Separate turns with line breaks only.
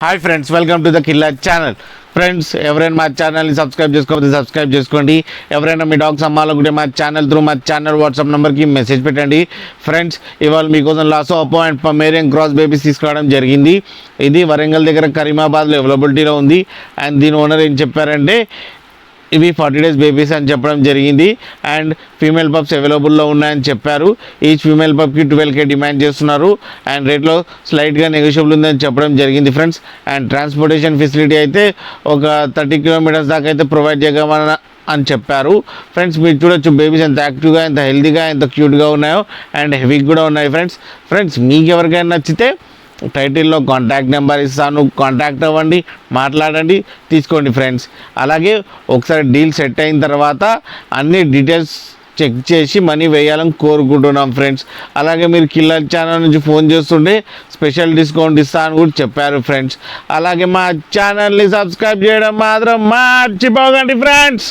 Hi friends, welcome to the killer channel. Friends, ఎవరైనా మా ఛానల్ని సబ్స్క్రైబ్ చేసుకోకపోతే సబ్స్క్రైబ్ చేసుకోండి. ఎవరైనా మీ డాగ్స్ అమ్మాలనుకుంటే మా ఛానల్ వాట్సాప్ నెంబర్కి మెసేజ్ పెట్టండి. ఫ్రెండ్స్, ఇవాళ మీకోసం లాసో అపో అండ్ పమేరియన్ క్రాస్ బేబీస్ తీసుకురావడం జరిగింది. ఇది వరంగల్ దగ్గర కరీమాబాద్లో అవైలబిలిటీలో ఉంది. అండ్ దీని ఓనర్ ఏం చెప్పారంటే ఇవి 40 days బేబీస్ అని చెప్పడం జరిగింది. అండ్ ఫీమేల్ పప్స్ అవైలబుల్లో ఉన్నాయని చెప్పారు. ఈచ్ ఫీమేల్ పప్కి 12K డిమాండ్ చేస్తున్నారు. అండ్ రేట్లో స్లైట్గా నెగోషియబుల్ ఉందని చెప్పడం జరిగింది ఫ్రెండ్స్. అండ్ ట్రాన్స్పోర్టేషన్ ఫెసిలిటీ అయితే ఒక 30 kilometers దాకా అయితే ప్రొవైడ్ చేయగలమని అని చెప్పారు. ఫ్రెండ్స్, మీరు చూడొచ్చు బేబీస్ ఎంత యాక్టివ్గా, ఎంత హెల్తీగా, ఎంత క్యూట్గా ఉన్నాయో. అండ్ హెవీగా కూడా ఉన్నాయి ఫ్రెండ్స్ మీకు ఎవరికైనా నచ్చితే టైటిల్లో కాంటాక్ట్ నెంబర్ ఇస్తాను, కాంటాక్ట్ అవ్వండి, మాట్లాడండి, తీసుకోండి ఫ్రెండ్స్. అలాగే ఒకసారి డీల్ సెట్ అయిన తర్వాత అన్ని డీటెయిల్స్ చెక్ చేసి మనీ వేయాలని కోరుకుంటున్నాం ఫ్రెండ్స్. అలాగే మీరు కిల్లర్ ఛానల్ నుంచి ఫోన్ చేస్తుంటే స్పెషల్ డిస్కౌంట్ ఇస్తా అని కూడా చెప్పారు ఫ్రెండ్స్. అలాగే మా ఛానల్ని సబ్స్క్రైబ్ చేయడం మాత్రం మర్చిపోకండి ఫ్రెండ్స్.